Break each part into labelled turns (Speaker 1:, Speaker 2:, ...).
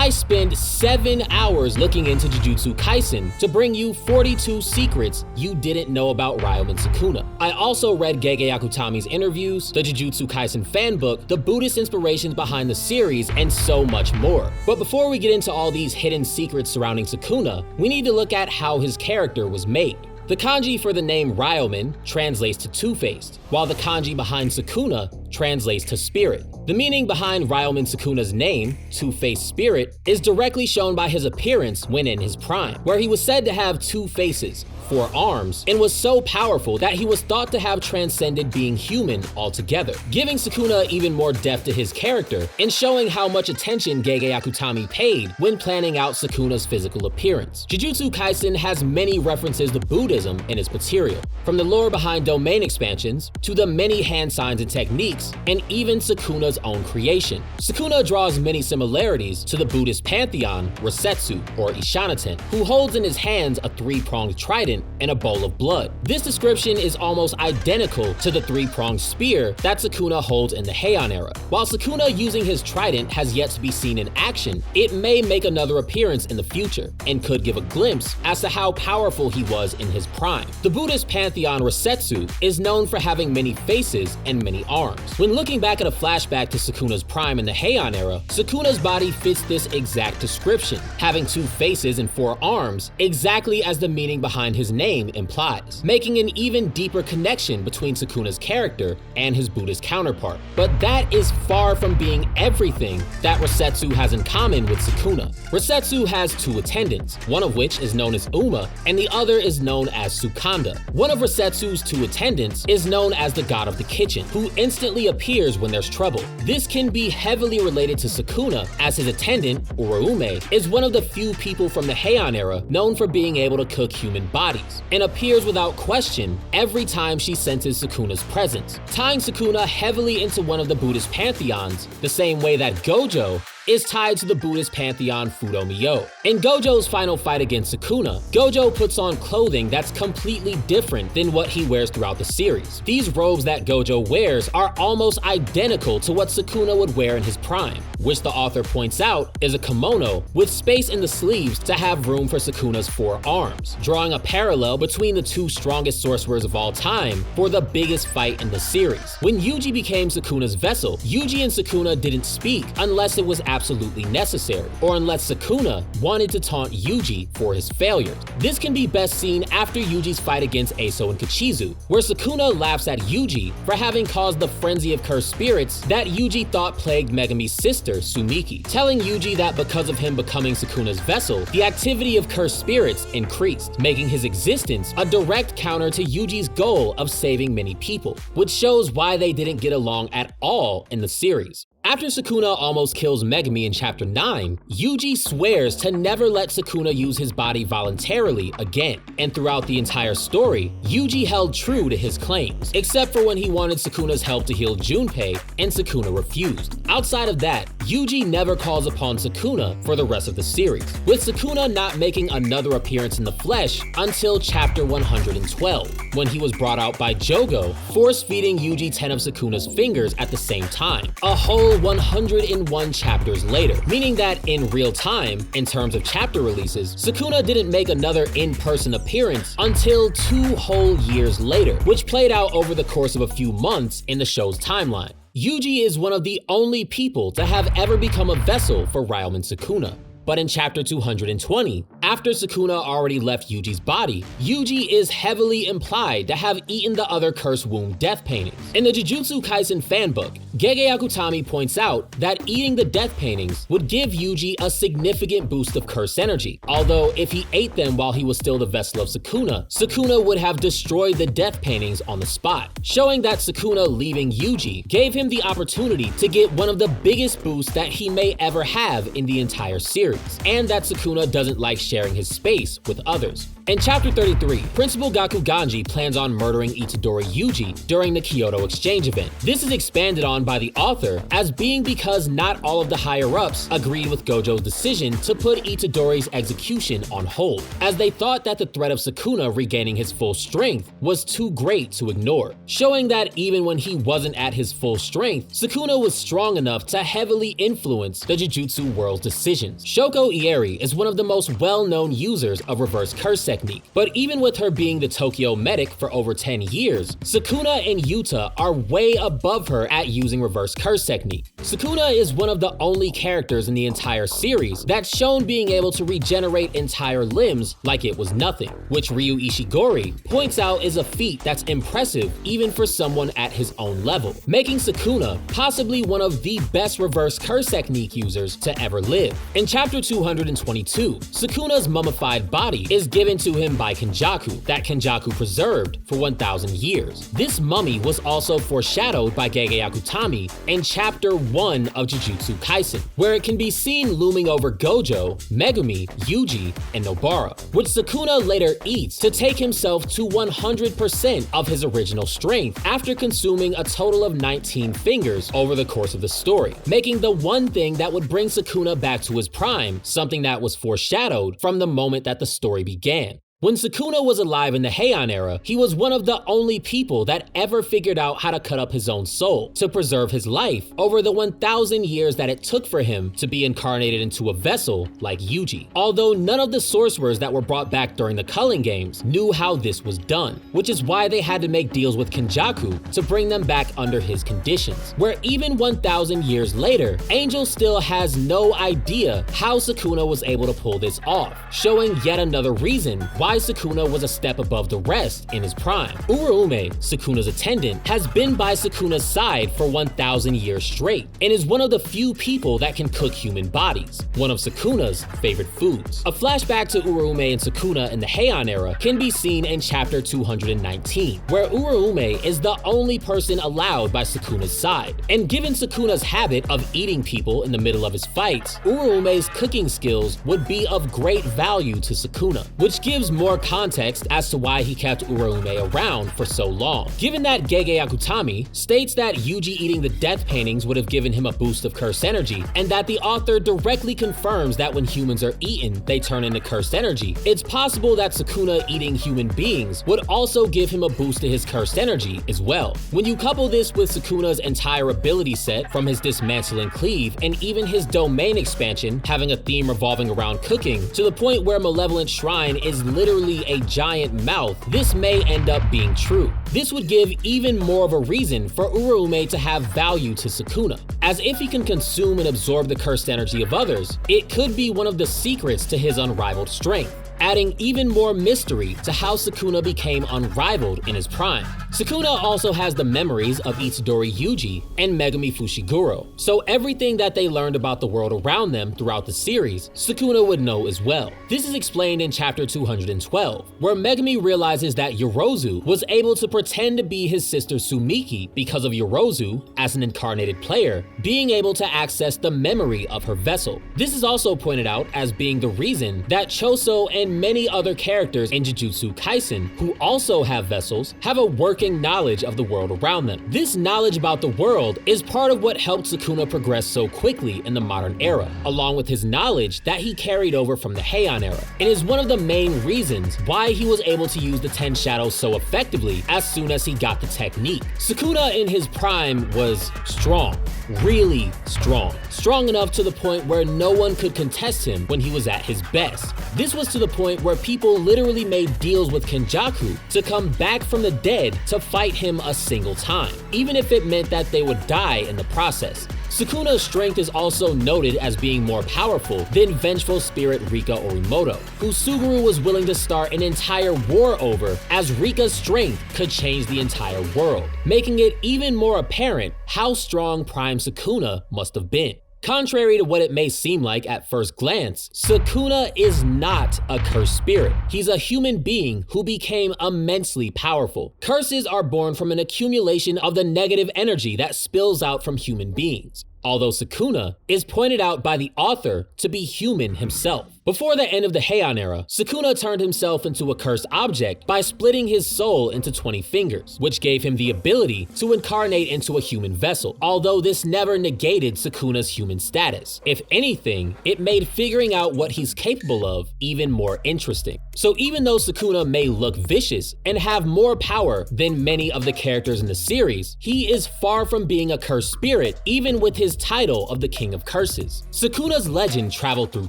Speaker 1: I spend 7 hours looking into Jujutsu Kaisen to bring you 42 secrets you didn't know about Ryomen Sukuna. I also read Gege Akutami's interviews, the Jujutsu Kaisen fan book, the Buddhist inspirations behind the series, and so much more. But before we get into all these hidden secrets surrounding Sukuna, we need to look at how his character was made. The kanji for the name Ryomen translates to two-faced, while the kanji behind Sukuna translates to spirit. The meaning behind Ryomen Sukuna's name, two-faced spirit, is directly shown by his appearance when in his prime, where he was said to have 2 faces, 4 arms, and was so powerful that he was thought to have transcended being human altogether, giving Sukuna even more depth to his character and showing how much attention Gege Akutami paid when planning out Sukuna's physical appearance. Jujutsu Kaisen has many references to Buddhism in its material, from the lore behind domain expansions to the many hand signs and techniques, and even Sukuna's own creation. Sukuna draws many similarities to the Buddhist Pantheon Resetsu, or Ishanaten, who holds in his hands a 3-pronged trident and a bowl of blood. This description is almost identical to the 3-pronged spear that Sukuna holds in the Heian era. While Sukuna using his trident has yet to be seen in action, it may make another appearance in the future, and could give a glimpse as to how powerful he was in his prime. The Buddhist Pantheon Resetsu is known for having many faces and many arms. When looking back at a flashback to Sukuna's prime in the Heian era, Sukuna's body fits this exact description, having 2 faces and 4 arms, exactly as the meaning behind his name implies, making an even deeper connection between Sukuna's character and his Buddhist counterpart. But that is far from being everything that Resetsu has in common with Sukuna. Resetsu has 2 attendants, one of which is known as Uma, and the other is known as Sukanda. One of Resetsu's 2 attendants is known as the god of the kitchen, who instantly appears when there's trouble. This can be heavily related to Sukuna, as his attendant, Ryomen, is one of the few people from the Heian era known for being able to cook human bodies, and appears without question every time she senses Sukuna's presence, tying Sukuna heavily into one of the Buddhist pantheons, the same way that Gojo is tied to the Buddhist pantheon Fudo-Myo. In Gojo's final fight against Sukuna, Gojo puts on clothing that's completely different than what he wears throughout the series. These robes that Gojo wears are almost identical to what Sukuna would wear in his prime, which the author points out is a kimono with space in the sleeves to have room for Sukuna's 4 arms, drawing a parallel between the 2 strongest sorcerers of all time for the biggest fight in the series. When Yuji became Sukuna's vessel, Yuji and Sukuna didn't speak unless it was absolutely necessary, or unless Sukuna wanted to taunt Yuji for his failures. This can be best seen after Yuji's fight against Aso and Kichizu, where Sukuna laughs at Yuji for having caused the frenzy of cursed spirits that Yuji thought plagued Megami's sister, Sumiki, telling Yuji that because of him becoming Sukuna's vessel, the activity of cursed spirits increased, making his existence a direct counter to Yuji's goal of saving many people, which shows why they didn't get along at all in the series. After Sukuna almost kills Megami in Chapter 9, Yuji swears to never let Sukuna use his body voluntarily again, and throughout the entire story, Yuji held true to his claims, except for when he wanted Sukuna's help to heal Junpei, and Sukuna refused. Outside of that, Yuji never calls upon Sukuna for the rest of the series, with Sukuna not making another appearance in the flesh until Chapter 112, when he was brought out by Jogo, force-feeding Yuji 10 of Sukuna's fingers at the same time, a whole 101 chapters later, meaning that in real time, in terms of chapter releases, Sukuna didn't make another in-person appearance until 2 whole years later, which played out over the course of a few months in the show's timeline. Yuji is one of the only people to have ever become a vessel for Ryomen Sukuna. But in Chapter 220, after Sukuna already left Yuji's body, Yuji is heavily implied to have eaten the other cursed womb death paintings. In the Jujutsu Kaisen fanbook, Gege Akutami points out that eating the death paintings would give Yuji a significant boost of curse energy, although if he ate them while he was still the vessel of Sukuna, Sukuna would have destroyed the death paintings on the spot, showing that Sukuna leaving Yuji gave him the opportunity to get one of the biggest boosts that he may ever have in the entire series, and that Sukuna doesn't like sharing his space with others. In Chapter 33, Principal Gakuganji plans on murdering Itadori Yuji during the Kyoto exchange event. This is expanded on by the author as being because not all of the higher-ups agreed with Gojo's decision to put Itadori's execution on hold, as they thought that the threat of Sukuna regaining his full strength was too great to ignore, showing that even when he wasn't at his full strength, Sukuna was strong enough to heavily influence the Jujutsu world's decisions. Shoko Ieri is one of the most well-known users of reverse curse technique, but even with her being the Tokyo medic for over 10 years, Sukuna and Yuta are way above her at using reverse curse technique. Sukuna is one of the only characters in the entire series that's shown being able to regenerate entire limbs like it was nothing, which Ryu Ishigori points out is a feat that's impressive even for someone at his own level, making Sukuna possibly one of the best reverse curse technique users to ever live. In Chapter 222, Sukuna's mummified body is given to him by Kenjaku, that Kenjaku preserved for 1,000 years. This mummy was also foreshadowed by Gege Akutami in Chapter 1 of Jujutsu Kaisen, where it can be seen looming over Gojo, Megumi, Yuji, and Nobara, which Sukuna later eats to take himself to 100% of his original strength after consuming a total of 19 fingers over the course of the story, making the one thing that would bring Sukuna back to his prime something that was foreshadowed from the moment that the story began. When Sukuna was alive in the Heian era, he was one of the only people that ever figured out how to cut up his own soul to preserve his life over the 1,000 years that it took for him to be incarnated into a vessel like Yuji. Although none of the sorcerers that were brought back during the Culling Games knew how this was done, which is why they had to make deals with Kenjaku to bring them back under his conditions, where even 1,000 years later, Angel still has no idea how Sukuna was able to pull this off, showing yet another reason why Sukuna was a step above the rest in his prime. Uraume, Sukuna's attendant, has been by Sukuna's side for 1,000 years straight, and is one of the few people that can cook human bodies, one of Sukuna's favorite foods. A flashback to Uraume and Sukuna in the Heian era can be seen in Chapter 219, where Uraume is the only person allowed by Sukuna's side, and given Sukuna's habit of eating people in the middle of his fights, Uraume's cooking skills would be of great value to Sukuna, which gives more context as to why he kept Uraume around for so long. Given that Gege Akutami states that Yuji eating the death paintings would have given him a boost of curse energy, and that the author directly confirms that when humans are eaten, they turn into cursed energy, it's possible that Sukuna eating human beings would also give him a boost to his cursed energy as well. When you couple this with Sukuna's entire ability set, from his dismantle and cleave, and even his domain expansion having a theme revolving around cooking, to the point where Malevolent Shrine is literally a giant mouth, this may end up being true. This would give even more of a reason for Uraume to have value to Sukuna, as if he can consume and absorb the cursed energy of others, it could be one of the secrets to his unrivaled strength, adding even more mystery to how Sukuna became unrivaled in his prime. Sukuna also has the memories of Itadori Yuji and Megumi Fushiguro, so everything that they learned about the world around them throughout the series, Sukuna would know as well. This is explained in Chapter 212, where Megumi realizes that Yorozu was able to pretend to be his sister Sumiki because of Yorozu, as an incarnated player, being able to access the memory of her vessel. This is also pointed out as being the reason that Choso and many other characters in Jujutsu Kaisen, who also have vessels, have a working knowledge of the world around them. This knowledge about the world is part of what helped Sukuna progress so quickly in the modern era, along with his knowledge that he carried over from the Heian era, and is one of the main reasons why he was able to use the 10 Shadows so effectively as soon as he got the technique. Sukuna in his prime was strong, really strong. Strong enough to the point where no one could contest him when he was at his best. This was to the point where people literally made deals with Kenjaku to come back from the dead to fight him a single time, even if it meant that they would die in the process. Sukuna's strength is also noted as being more powerful than vengeful spirit Rika Orimoto, who Suguru was willing to start an entire war over, as Rika's strength could change the entire world, making it even more apparent how strong Prime Sukuna must have been. Contrary to what it may seem like at first glance, Sukuna is not a cursed spirit. He's a human being who became immensely powerful. Curses are born from an accumulation of the negative energy that spills out from human beings, although Sukuna is pointed out by the author to be human himself. Before the end of the Heian era, Sukuna turned himself into a cursed object by splitting his soul into 20 fingers, which gave him the ability to incarnate into a human vessel, although this never negated Sukuna's human status. If anything, it made figuring out what he's capable of even more interesting. So even though Sukuna may look vicious and have more power than many of the characters in the series, he is far from being a cursed spirit, even with his title of the King of Curses. Sukuna's legend traveled through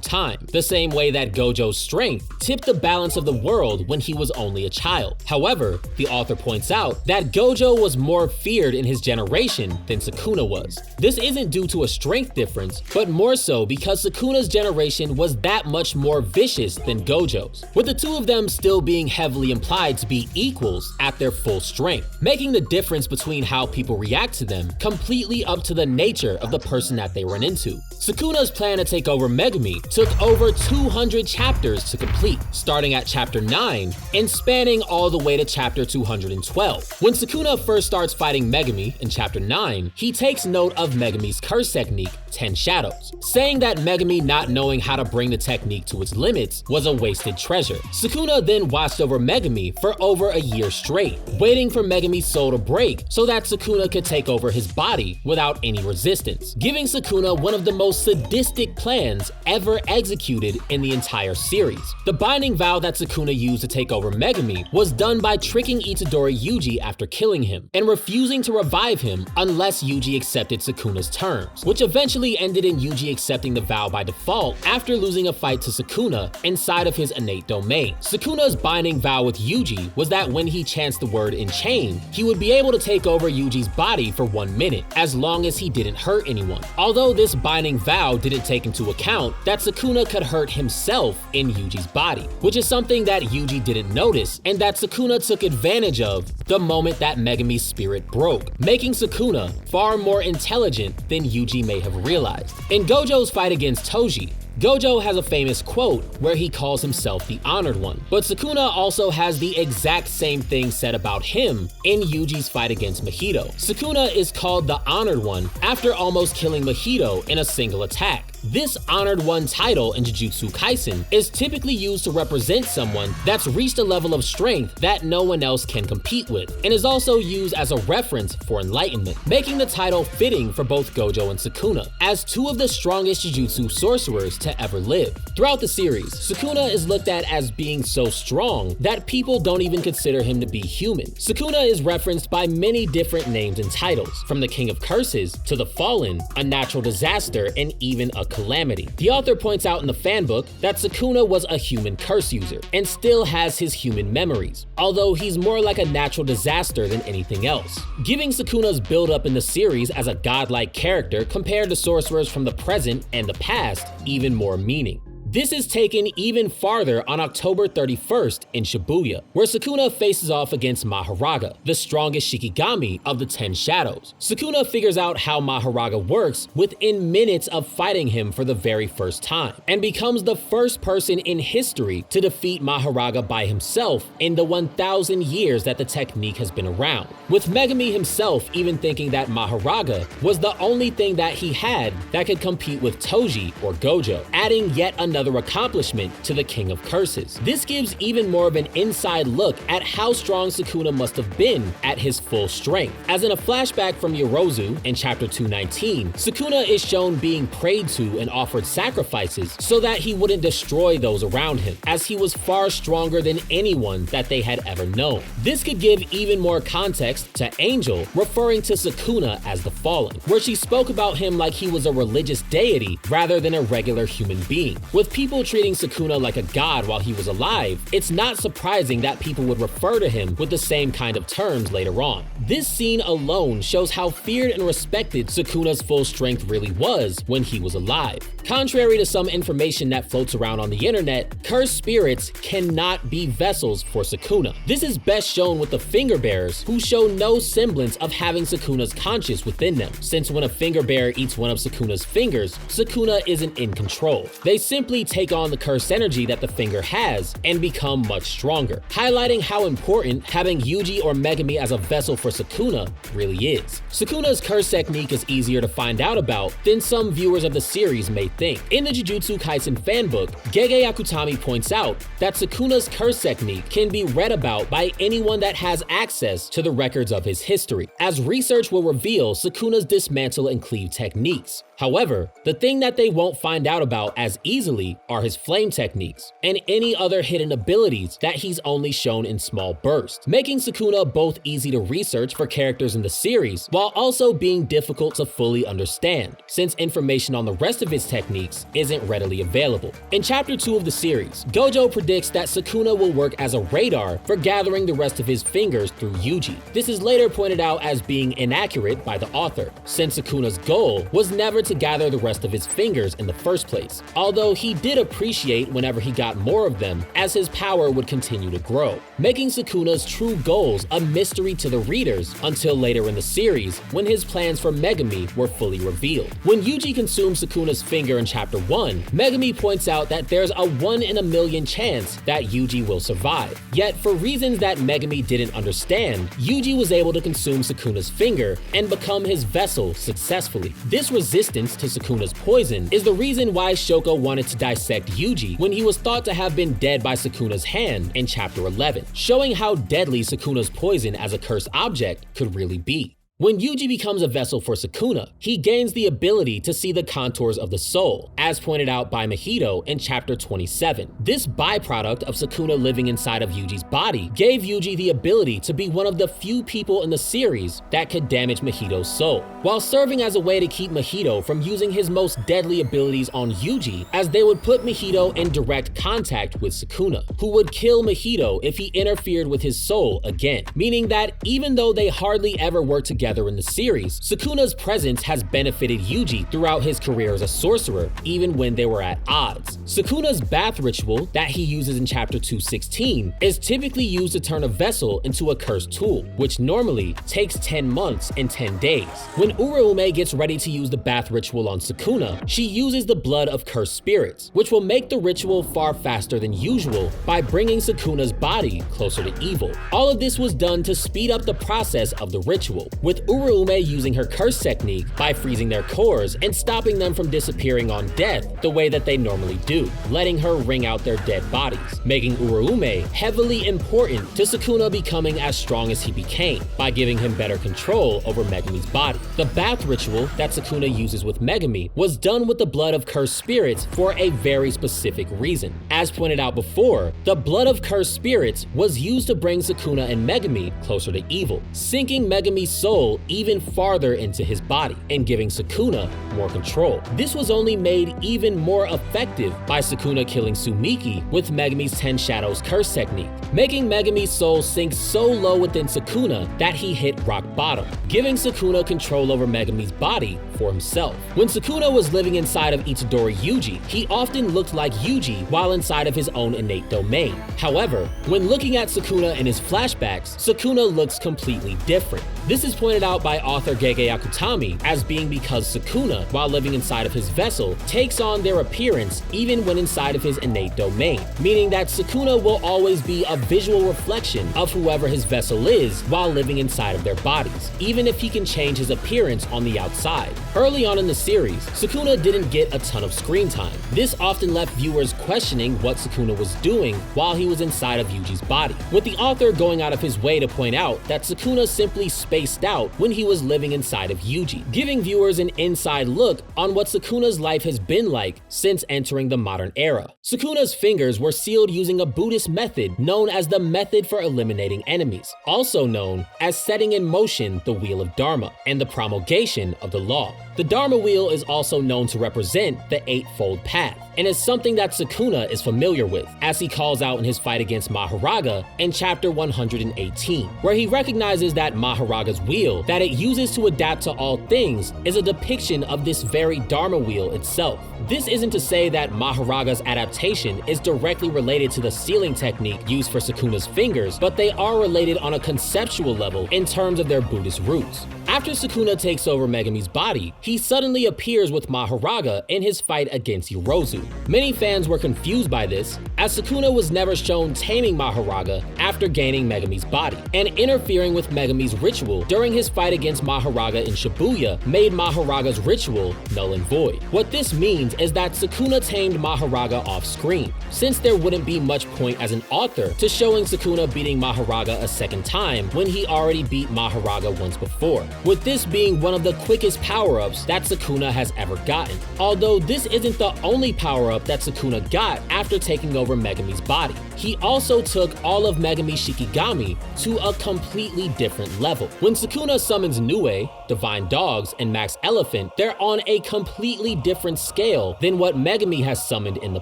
Speaker 1: time, the same way that Gojo's strength tipped the balance of the world when he was only a child. However, the author points out that Gojo was more feared in his generation than Sukuna was. This isn't due to a strength difference, but more so because Sukuna's generation was that much more vicious than Gojo's, with the two of them still being heavily implied to be equals at their full strength, making the difference between how people react to them completely up to the nature of the person that they run into. Sukuna's plan to take over Megumi took over 200 chapters to complete, starting at chapter 9 and spanning all the way to chapter 212. When Sukuna first starts fighting Megumi in chapter 9, he takes note of Megumi's curse technique, 10 Shadows, saying that Megumi not knowing how to bring the technique to its limits was a wasted treasure. Sukuna then watched over Megumi for over a year straight, waiting for Megumi's soul to break so that Sukuna could take over his body without any resistance, giving Sukuna one of the most sadistic plans ever executed in the entire series. The binding vow that Sukuna used to take over Megumi was done by tricking Itadori Yuji after killing him, and refusing to revive him unless Yuji accepted Sukuna's terms, which eventually ended in Yuji accepting the vow by default after losing a fight to Sukuna inside of his innate domain. Sukuna's binding vow with Yuji was that when he chanced the word enchained, he would be able to take over Yuji's body for 1 minute, as long as he didn't hurt anyone. Although this binding vow didn't take into account that Sukuna could hurt himself in Yuji's body, which is something that Yuji didn't notice and that Sukuna took advantage of the moment that Megumi's spirit broke, making Sukuna far more intelligent than Yuji may have realized. In Gojo's fight against Toji, Gojo has a famous quote where he calls himself the Honored One, but Sukuna also has the exact same thing said about him in Yuji's fight against Mahito. Sukuna is called the Honored One after almost killing Mahito in a single attack. This Honored One title in Jujutsu Kaisen is typically used to represent someone that's reached a level of strength that no one else can compete with, and is also used as a reference for enlightenment, making the title fitting for both Gojo and Sukuna, as two of the strongest Jujutsu sorcerers to ever live. Throughout the series, Sukuna is looked at as being so strong that people don't even consider him to be human. Sukuna is referenced by many different names and titles, from the King of Curses to the Fallen, a natural disaster, and even a calamity. The author points out in the fanbook that Sukuna was a human curse user and still has his human memories, although he's more like a natural disaster than anything else, giving Sukuna's build-up in the series as a godlike character compared to sorcerers from the present and the past even more meaning. This is taken even farther on October 31st in Shibuya, where Sukuna faces off against Maharaga, the strongest Shikigami of the 10 Shadows. Sukuna figures out how Maharaga works within minutes of fighting him for the very first time, and becomes the first person in history to defeat Maharaga by himself in the 1,000 years that the technique has been around, with Megumi himself even thinking that Maharaga was the only thing that he had that could compete with Toji or Gojo, adding yet another accomplishment to the King of Curses. This gives even more of an inside look at how strong Sukuna must have been at his full strength, as in a flashback from Yorozu in chapter 219, Sukuna is shown being prayed to and offered sacrifices so that he wouldn't destroy those around him, as he was far stronger than anyone that they had ever known. This could give even more context to Angel referring to Sukuna as the Fallen, where she spoke about him like he was a religious deity rather than a regular human being. With people treating Sukuna like a god while he was alive, it's not surprising that people would refer to him with the same kind of terms later on. This scene alone shows how feared and respected Sukuna's full strength really was when he was alive. Contrary to some information that floats around on the internet, cursed spirits cannot be vessels for Sukuna. This is best shown with the finger bearers, who show no semblance of having Sukuna's conscience within them, since when a finger bearer eats one of Sukuna's fingers, Sukuna isn't in control. They simply quickly take on the curse energy that the finger has and become much stronger, highlighting how important having Yuji or Megumi as a vessel for Sukuna really is. Sukuna's curse technique is easier to find out about than some viewers of the series may think. In the Jujutsu Kaisen fanbook, Gege Akutami points out that Sukuna's curse technique can be read about by anyone that has access to the records of his history, as research will reveal Sukuna's dismantle and cleave techniques. However, the thing that they won't find out about as easily are his flame techniques and any other hidden abilities that he's only shown in small bursts, making Sukuna both easy to research for characters in the series while also being difficult to fully understand, since information on the rest of his techniques isn't readily available. In Chapter 2 of the series, Gojo predicts that Sukuna will work as a radar for gathering the rest of his fingers through Yuji. This is later pointed out as being inaccurate by the author, since Sukuna's goal was never to gather the rest of his fingers in the first place, although he did appreciate whenever he got more of them as his power would continue to grow, making Sukuna's true goals a mystery to the readers until later in the series when his plans for Megumi were fully revealed. When Yuji consumes Sukuna's finger in Chapter 1, Megumi points out that there's a 1 in a million chance that Yuji will survive. Yet for reasons that Megumi didn't understand, Yuji was able to consume Sukuna's finger and become his vessel successfully. This resistance to Sukuna's poison is the reason why Shoko wanted to dissect Yuji when he was thought to have been dead by Sukuna's hand in Chapter 11, showing how deadly Sukuna's poison as a cursed object could really be. When Yuji becomes a vessel for Sukuna, he gains the ability to see the contours of the soul, as pointed out by Mahito in Chapter 27. This byproduct of Sukuna living inside of Yuji's body gave Yuji the ability to be one of the few people in the series that could damage Mahito's soul, while serving as a way to keep Mahito from using his most deadly abilities on Yuji, as they would put Mahito in direct contact with Sukuna, who would kill Mahito if he interfered with his soul again, meaning that even though they hardly ever worked together in the series, Sukuna's presence has benefited Yuji throughout his career as a sorcerer, even when they were at odds. Sukuna's bath ritual that he uses in Chapter 216 is typically used to turn a vessel into a cursed tool, which normally takes 10 months and 10 days. When Uraume gets ready to use the bath ritual on Sukuna, she uses the blood of cursed spirits, which will make the ritual far faster than usual by bringing Sukuna's body closer to evil. All of this was done to speed up the process of the ritual, with Uraume using her curse technique by freezing their cores and stopping them from disappearing on death the way that they normally do, letting her wring out their dead bodies, making Uraume heavily important to Sukuna becoming as strong as he became by giving him better control over Megumi's body. The bath ritual that Sukuna uses with Megumi was done with the blood of cursed spirits for a very specific reason. As pointed out before, the blood of cursed spirits was used to bring Sukuna and Megumi closer to evil, sinking Megumi's soul even farther into his body and giving Sukuna more control. This was only made even more effective by Sukuna killing Sumiki with Megumi's 10 Shadows curse technique, making Megumi's soul sink so low within Sukuna that he hit rock bottom, giving Sukuna control over Megumi's body for himself. When Sukuna was living inside of Itadori Yuji, he often looked like Yuji while inside of his own innate domain. However, when looking at Sukuna in his flashbacks, Sukuna looks completely different. This is pointed out by author Gege Akutami as being because Sukuna, while living inside of his vessel, takes on their appearance even when inside of his innate domain, meaning that Sukuna will always be a visual reflection of whoever his vessel is while living inside of their bodies, even if he can change his appearance on the outside. Early on in the series, Sukuna didn't get a ton of screen time. This often left viewers questioning what Sukuna was doing while he was inside of Yuji's body, with the author going out of his way to point out that Sukuna simply spaced out when he was living inside of Yuji, giving viewers an inside look on what Sukuna's life has been like since entering the modern era. Sukuna's fingers were sealed using a Buddhist method known as the method for eliminating enemies, also known as setting in motion the wheel of Dharma and the promulgation of the law. The Dharma wheel is also known to represent the Eightfold Path, and is something that Sukuna is familiar with, as he calls out in his fight against Maharaga in Chapter 118, where he recognizes that Maharaga's wheel that it uses to adapt to all things is a depiction of this very Dharma wheel itself. This isn't to say that Maharaga's adaptation is directly related to the sealing technique used for Sukuna's fingers, but they are related on a conceptual level in terms of their Buddhist roots. After Sukuna takes over Megumi's body, he suddenly appears with Mahoraga in his fight against Yorozu. Many fans were confused by this, as Sukuna was never shown taming Mahoraga after gaining Megami's body, and interfering with Megami's ritual during his fight against Mahoraga in Shibuya made Mahoraga's ritual null and void. What this means is that Sukuna tamed Mahoraga off-screen, since there wouldn't be much point as an author to showing Sukuna beating Mahoraga a second time when he already beat Mahoraga once before, with this being one of the quickest power-ups that Sukuna has ever gotten. Although this isn't the only power-up that Sukuna got after taking over Megami's body. He also took all of Megami's Shikigami to a completely different level. When Sukuna summons Nue, Divine Dogs, and Max Elephant, they're on a completely different scale than what Megami has summoned in the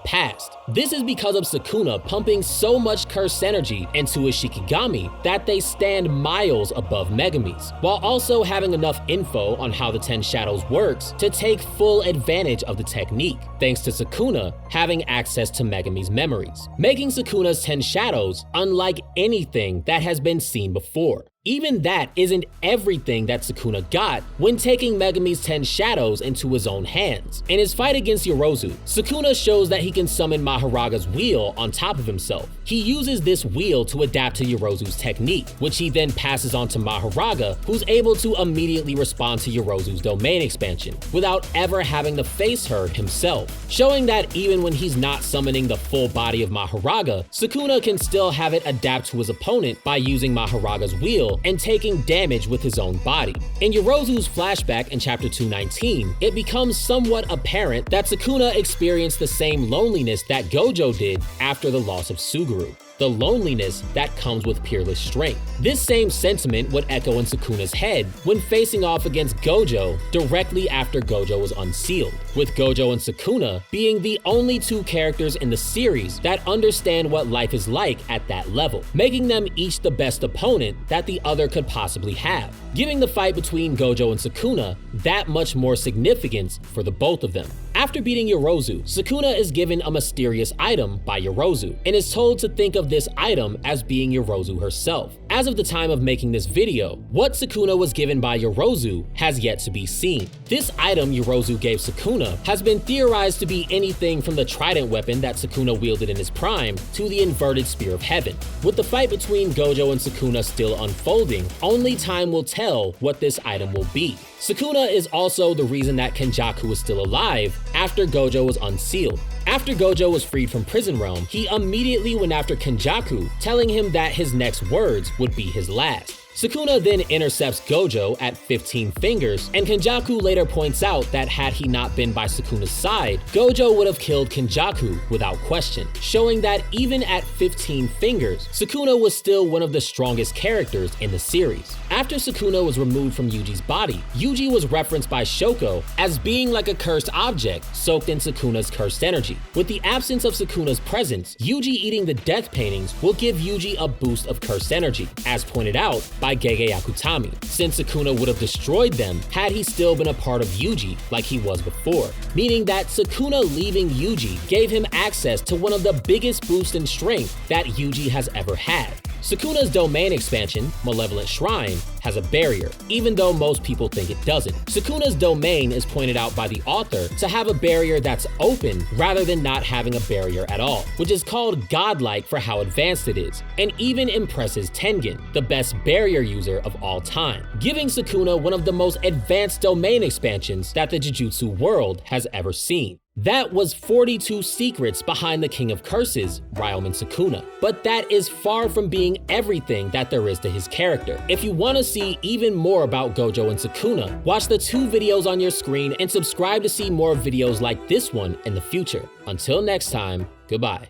Speaker 1: past. This is because of Sukuna pumping so much curse energy into his Shikigami that they stand miles above Megami's, while also having enough info on how the 10 Shadows works to take full advantage of the technique, thanks to Sukuna having access to Megami's memories, making Sukuna's 10 Shadows unlike anything that has been seen before. Even that isn't everything that Sukuna got when taking Megami's 10 Shadows into his own hands. In his fight against Yorozu, Sukuna shows that he can summon Mahoraga's wheel on top of himself. He uses this wheel to adapt to Yorozu's technique, which he then passes on to Mahoraga, who's able to immediately respond to Yorozu's domain expansion, without ever having to face her himself, showing that even when he's not summoning the full body of Mahoraga, Sukuna can still have it adapt to his opponent by using Mahoraga's wheel and taking damage with his own body. In Yorozu's flashback in chapter 219, it becomes somewhat apparent that Sukuna experienced the same loneliness that Gojo did after the loss of Suguru. The loneliness that comes with peerless strength. This same sentiment would echo in Sukuna's head when facing off against Gojo directly after Gojo was unsealed, with Gojo and Sukuna being the only two characters in the series that understand what life is like at that level, making them each the best opponent that the other could possibly have, giving the fight between Gojo and Sukuna that much more significance for the both of them. After beating Yorozu, Sukuna is given a mysterious item by Yorozu and is told to think of this item as being Yorozu herself. As of the time of making this video, what Sukuna was given by Yorozu has yet to be seen. This item Yorozu gave Sukuna has been theorized to be anything from the trident weapon that Sukuna wielded in his prime to the inverted Spear of Heaven. With the fight between Gojo and Sukuna still unfolding, only time will tell what this item will be. Sukuna is also the reason that Kenjaku is still alive after Gojo was unsealed. After Gojo was freed from Prison Realm, he immediately went after Kenjaku, telling him that his next words would be his last. Sukuna then intercepts Gojo at 15 fingers, and Kenjaku later points out that had he not been by Sukuna's side, Gojo would have killed Kenjaku without question, showing that even at 15 fingers, Sukuna was still one of the strongest characters in the series. After Sukuna was removed from Yuji's body, Yuji was referenced by Shoko as being like a cursed object soaked in Sukuna's cursed energy. With the absence of Sukuna's presence, Yuji eating the death paintings will give Yuji a boost of cursed energy, as pointed out by Gege Akutami, since Sukuna would have destroyed them had he still been a part of Yuji like he was before, meaning that Sukuna leaving Yuji gave him access to one of the biggest boosts in strength that Yuji has ever had. Sukuna's domain expansion, Malevolent Shrine, has a barrier, even though most people think it doesn't. Sukuna's domain is pointed out by the author to have a barrier that's open rather than not having a barrier at all, which is called godlike for how advanced it is, and even impresses Tengen, the best barrier user of all time, giving Sukuna one of the most advanced domain expansions that the Jujutsu world has ever seen. That was 42 secrets behind the King of Curses, Ryomen Sukuna. But that is far from being everything that there is to his character. If you want to see even more about Gojo and Sukuna, watch the 2 videos on your screen and subscribe to see more videos like this one in the future. Until next time, goodbye.